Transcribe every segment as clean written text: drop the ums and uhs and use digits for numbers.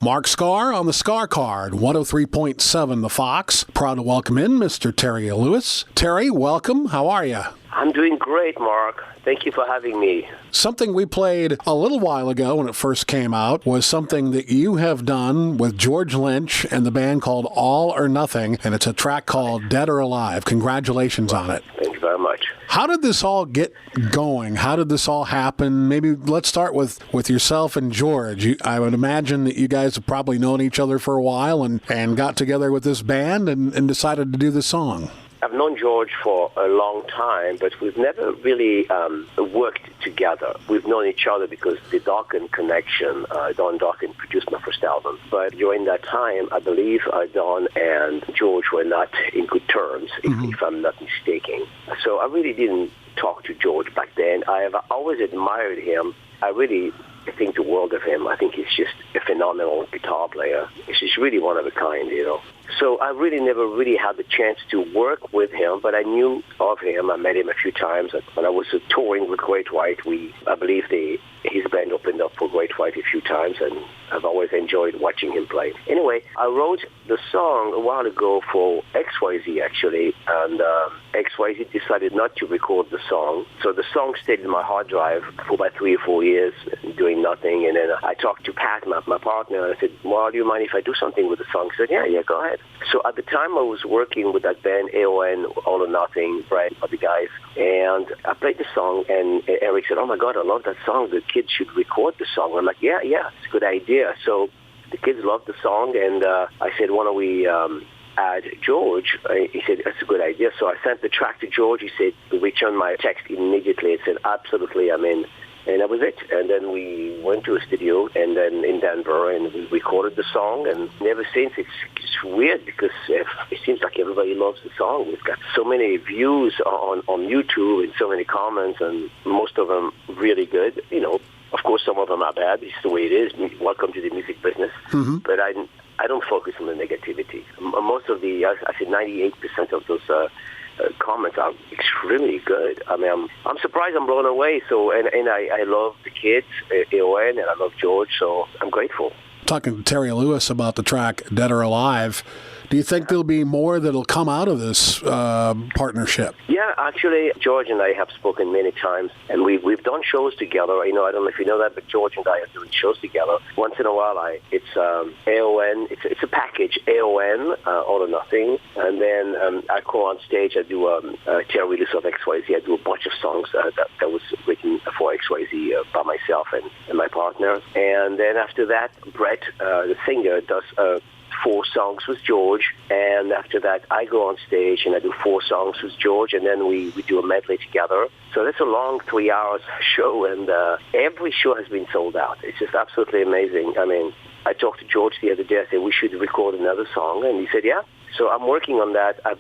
Mark Skaar on the Skaar Kaard, 103.7 The Fox. Proud to welcome in Mr. Terry Illous. Terry, welcome. How are you? I'm doing great, Mark. Thank you for having me. Something we played a little while ago when it first came out was something that you have done with George Lynch and the band called All or Nothing, and it's a track called Dead or Alive. Congratulations on it. Thank you very much. How did this all get going? How did this all happen? Maybe let's start with yourself and George. I would imagine that you guys have probably known each other for a while and got together with this band and decided to do this song. I've known George for a long time, but we've never really worked together. We've known each other because the Dokken connection, Don Dokken produced my first album. But during that time, I believe Don and George were not in good terms, if I'm not mistaken. So I really didn't talk to George back then. I have always admired him. I really think the world of him. I think he's just a phenomenal guitar player. He's just really one of a kind, you know. So I really never really had the chance to work with him, but I knew of him. I met him a few times. When I was touring with Great White, I believe his band opened up for Great White a few times, and I've always enjoyed watching him play. Anyway, I wrote the song a while ago for XYZ, actually, and XYZ decided not to record the song. So the song stayed in my hard drive for about 3 or 4 years, doing nothing. And then I talked to Pat, my partner, and I said, well, do you mind if I do something with the song? He said, yeah, go ahead. So at the time I was working with that band, AON, All or Nothing, Brett, the guys, and I played the song, and Eric said, oh my God, I love that song. The kids should record the song. I'm like, yeah, it's a good idea. So the kids loved the song, and I said, why don't we add George? He said, that's a good idea. So I sent the track to George. He said, he returned my text immediately and said, absolutely, I'm in. And that was it. And then we went to a studio and then in Denver, and we recorded the song. And ever since, it's weird because it seems like everybody loves the song. We've got so many views on YouTube and so many comments, and most of them really good. You know, of course, some of them are bad. It's the way it is. Welcome to the music business. Mm-hmm. But I don't focus on the negativity. Most of I said 98% of those comments are extremely good. I mean, I'm surprised. I'm blown away. So, and I love the kids, AON, and I love George. So I'm grateful. Talking to Terry Illous about the track Dead or Alive, do you think there'll be more that'll come out of this partnership? Yeah, actually, George and I have spoken many times, and we've done shows together. You know, I don't know if you know that, but George and I are doing shows together. Once in a while, it's AON, it's a package, AON, All or Nothing, and then I go on stage, I do Terry Illous of XYZ, I do a bunch of songs that was written for XYZ by myself and my partner. And then after that, Brett, the singer, does 4 songs with George, and after that I go on stage and I do 4 songs with George, and then we do a medley together. So that's a long 3 hours show, and every show has been sold out. It's just absolutely amazing. I mean, I talked to George the other day. I said we should record another song, and he said yeah. So I'm working on that. I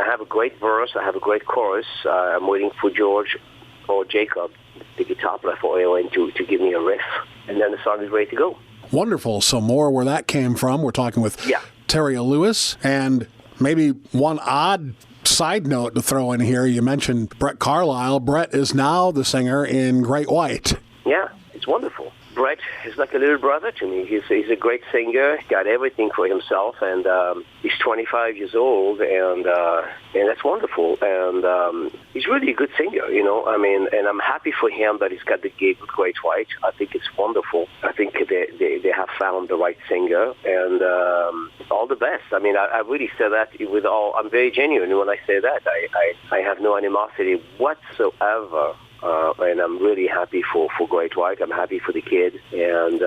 have a great verse, I have a great chorus. I'm waiting for George or Jacob, the guitar player for AON, to give me a riff, and then the song is ready to go. Wonderful. So more where that came from. We're talking with Terry Illous. And maybe one odd side note to throw in here, you mentioned Brett Carlisle. Brett is now the singer in Great White. Yeah, it's wonderful. Brett is like a little brother to me. He's a great singer, got everything for himself, and he's 25 years old, and that's wonderful. And he's really a good singer, you know. I mean, and I'm happy for him that he's got the gig with Great White. I think it's wonderful. I think they have found the right singer, and all the best. I mean, I really say that with all. I'm very genuine when I say that. I have no animosity whatsoever. And I'm really happy for Great White. I'm happy for the kid. And,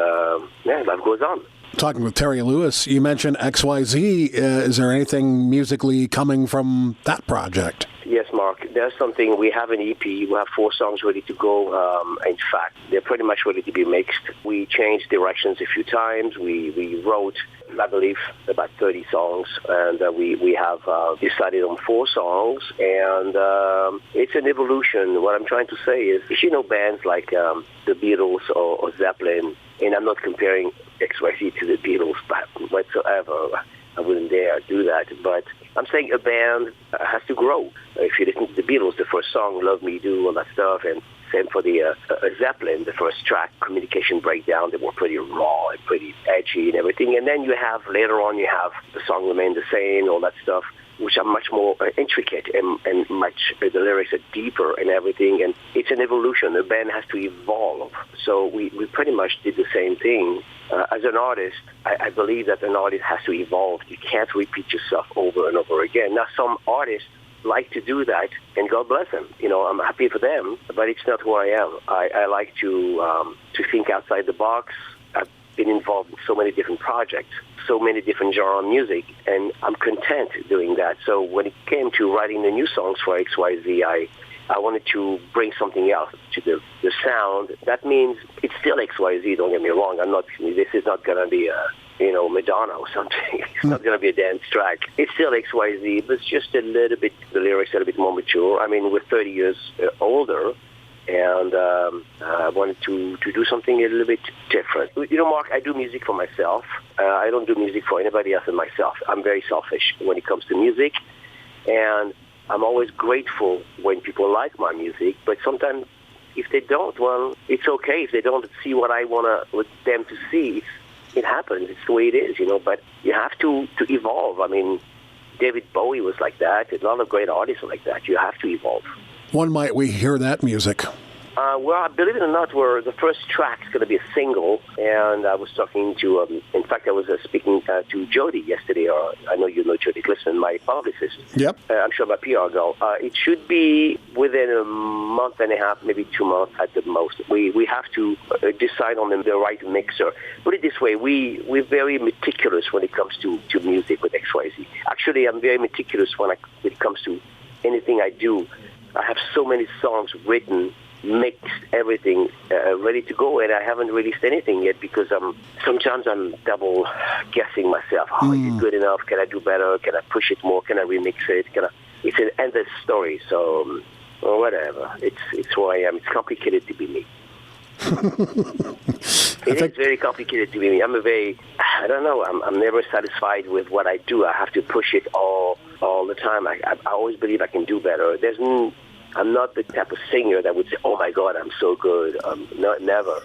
life goes on. Talking with Terry Illous, you mentioned XYZ. Is there anything musically coming from that project? Yes, Mark. There's something. We have an EP. We have 4 songs ready to go. In fact, they're pretty much ready to be mixed. We changed directions a few times. We wrote, I believe, about 30 songs, and we have decided on 4 songs, and it's an evolution. What I'm trying to say is, if you know bands like the Beatles or Zeppelin, and I'm not comparing XYZ to the Beatles whatsoever, I wouldn't dare do that, but I'm saying a band has to grow. If you listen to the Beatles, the first song, Love Me Do, all that stuff, and same for the Zeppelin, the first track, Communication Breakdown, they were pretty raw and pretty edgy and everything. And then later on, you have the song Remain the Same, all that stuff, which are much more intricate and the lyrics are deeper and everything. And it's an evolution. The band has to evolve. So we pretty much did the same thing. As an artist, I believe that an artist has to evolve. You can't repeat yourself over and over again. Now, some artists like to do that, and God bless them. I'm happy for them, but it's not who I am. I like to think outside the box. I've been involved in so many different projects, so many different genres of music, and I'm content doing that. So when it came to writing the new songs for XYZ, I wanted to bring something else to the sound. That means it's still XYZ, don't get me wrong. This is not going to be Madonna or something. It's not going to be a dance track. It's still XYZ, but it's just a little bit, the lyrics are a bit more mature. I mean, we're 30 years older, and I wanted to do something a little bit different. Mark, I do music for myself. I don't do music for anybody else than myself. I'm very selfish when it comes to music, and I'm always grateful when people like my music, but sometimes if they don't, well, it's okay. If they don't see what I want them to see, it happens. It's the way it is, but you have to evolve. I mean, David Bowie was like that. A lot of great artists are like that. You have to evolve. When might we hear that music? Well, believe it or not, the first track is going to be a single, and I was talking to, in fact, I was speaking to Jody yesterday, or I know you know Jody Glisson, my publicist. Yep. I'm sure my PR girl. It should be within a month and a half, maybe 2 months at the most. We have to decide on the right mixer. Put it this way, we're very meticulous when it comes to music with XYZ. Actually, I'm very meticulous when it comes to anything I do. I have so many songs written, mixed, everything ready to go, and I haven't released anything yet because sometimes I'm double guessing myself. Is it good enough? Can I do better? Can I push it more? Can I remix it? It's an endless story. So whatever. It's who I am. It's complicated to be me. It is very complicated to be me. I don't know. I'm never satisfied with what I do. I have to push it all the time. I always believe I can do better. I'm not the type of singer that would say, "Oh my God, I'm so good." Never.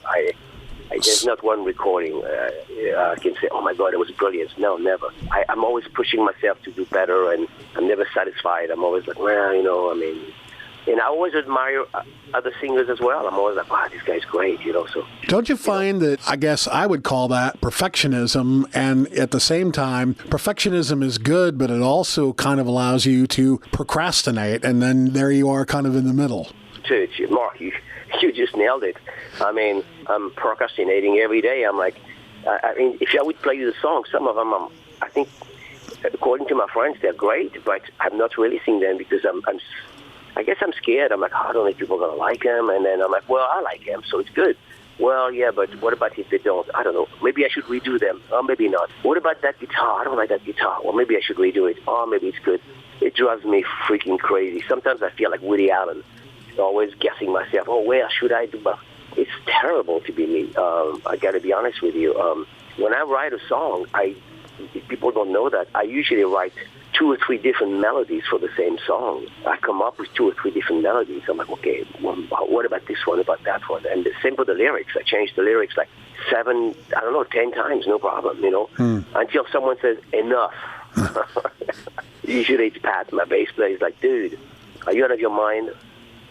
There's not one recording I can say, "Oh my God, it was brilliant." No, never. I'm always pushing myself to do better, and I'm never satisfied. I'm always like, well, and I always admire other singers as well. I'm always like, wow, this guy's great, So don't you find that, I guess I would call that perfectionism, and at the same time, perfectionism is good, but it also kind of allows you to procrastinate, and then there you are kind of in the middle. Mark, you just nailed it. I'm procrastinating every day. I'm like, if I would play you the songs, some of them, I think, according to my friends, they're great, but I'm not releasing them because I guess I'm scared. I'm like, I don't know if people are going to like them. And then I'm like, well, I like them, so it's good. Well, yeah, but what about if they don't? I don't know. Maybe I should redo them. Or maybe not. What about that guitar? I don't like that guitar. Well, maybe I should redo it. Oh, maybe it's good. It drives me freaking crazy. Sometimes I feel like Woody Allen, always guessing myself. Oh, where should I do? But it's terrible to be me. I got to be honest with you. When I write a song, if people don't know that, I usually write 2 or 3 different melodies for the same song. I come up with 2 or 3 different melodies. I'm like, okay, what about this one, about that one? And the same for the lyrics. I change the lyrics like 10 times, no problem, until someone says, enough. Usually it's Pat, my bass player. He's like, dude, are you out of your mind?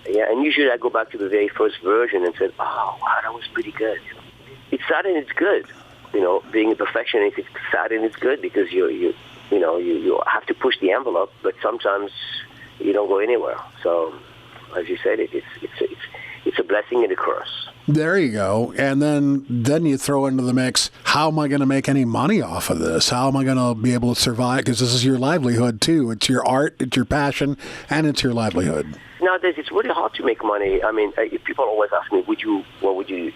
Yeah, and usually I go back to the very first version and say, oh, wow, that was pretty good. It's sad and it's good. Being a perfectionist, it's sad and it's good because you have to push the envelope, but sometimes you don't go anywhere. So, as you said, it's a blessing and a curse. There you go. And then you throw into the mix, how am I going to make any money off of this? How am I going to be able to survive? Because this is your livelihood, too. It's your art, it's your passion, and it's your livelihood. Nowadays, it's really hard to make money. If people always ask me, what would you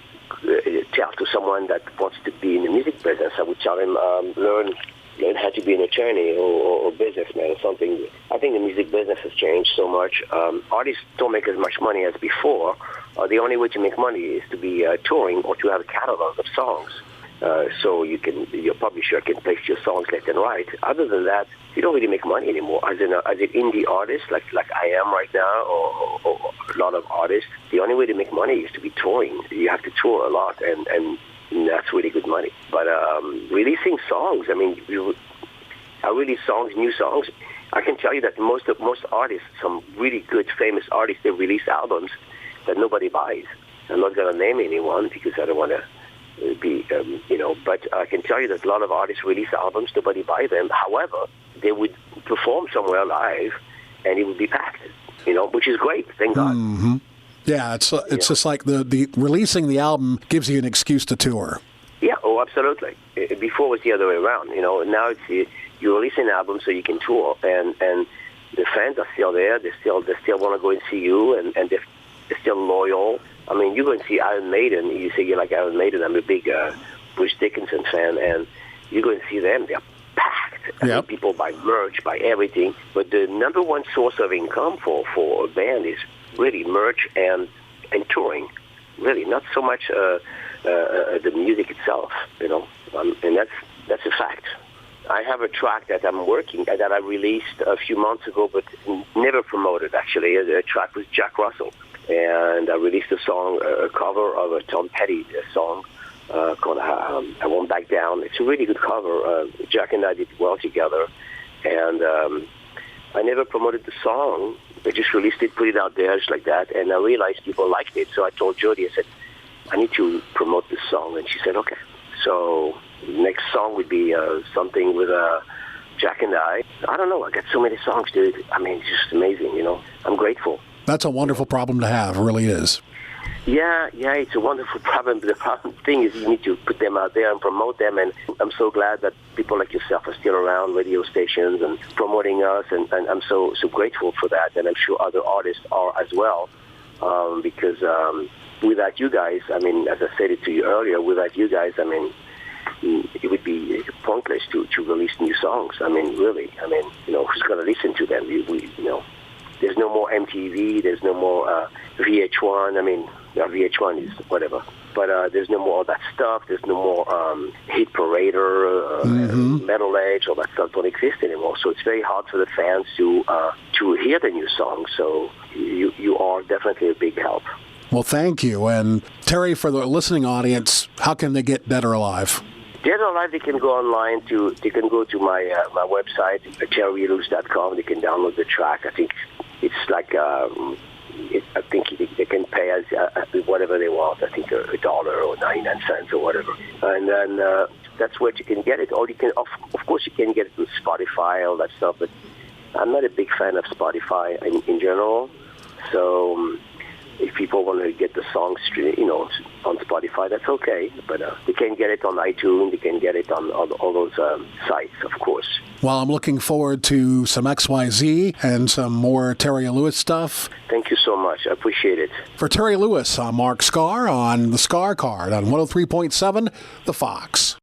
tell to someone that wants to be in the music business? I would tell them, learn how to be an attorney or a businessman or something. I think the music business has changed so much. Artists don't make as much money as before. The only way to make money is to be touring or to have a catalog of songs. so your publisher can place your songs left and right. Other than that, you don't really make money anymore. As an indie artist, like I am right now, or a lot of artists, the only way to make money is to be touring. You have to tour a lot, and that's really good money. But releasing songs, I mean, I release songs, new songs. I can tell you that most artists, some really good, famous artists, they release albums that nobody buys. I'm not going to name anyone because I don't want to be, but I can tell you that a lot of artists release albums, nobody buys them. However, they would perform somewhere live, and it would be packed, which is great, thank God. Mm-hmm. Yeah, it's just like the releasing the album gives you an excuse to tour. Yeah, absolutely. Before it was the other way around, now it's you release an album so you can tour, and the fans are still there. They still want to go and see you, and they're still loyal. I mean, you go and see Iron Maiden. You say you like Iron Maiden. I'm a big Bruce Dickinson fan, and you go and see them. They're packed. Yep. I mean, people buy merch, buy everything. But the number one source of income for a band is really merch and touring. Really, not so much the music itself, and that's a fact. I have a track that I'm working that I released a few months ago, but never promoted. Actually, a track with Jack Russell, and I released a song, a cover of a Tom Petty song called "I Won't Back Down." It's a really good cover. Jack and I did well together, and I never promoted the song. I just released it, put it out there just like that, and I realized people liked it. So I told Jody, I said, I need to promote this song, and she said, okay. So next song would be something with Jack and I. I don't know. I got so many songs, dude. I mean, it's just amazing, I'm grateful. That's a wonderful problem to have. It really is. Yeah, it's a wonderful problem. But the thing is you need to put them out there and promote them. And I'm so glad that people like yourself are still around, radio stations, and promoting us. And I'm so grateful for that. And I'm sure other artists are as well. Because without you guys, I mean, as I said it to you earlier, without you guys, I mean, it would be pointless to release new songs. I mean, really. I mean, who's going to listen to them? There's no more MTV. There's no more VH1. I mean, VH1 is whatever. But there's no more all that stuff. There's no more Hit Parader, Metal Age. All that stuff don't exist anymore. So it's very hard for the fans to hear the new songs. So you are definitely a big help. Well, thank you. And Terry, for the listening audience, how can they get Dead or Alive? Dead or Alive, they can go online they can go to my website, terryillous.com. They can download the track. I think it's like I think they can pay us whatever they want. I think $1 or 99 cents or whatever, and then that's where you can get it. Or you can, of course, you can get it with Spotify, all that stuff. But I'm not a big fan of Spotify in general. So if people want to get the songs, on Spotify, that's okay. But they can get it on iTunes. They can get it on all those sites, of course. Well, I'm looking forward to some XYZ and some more Terry Illous stuff. Thank you so much. I appreciate it. For Terry Illous, I'm Mark Skaar on the Skaar Kaard on 103.7 The Fox.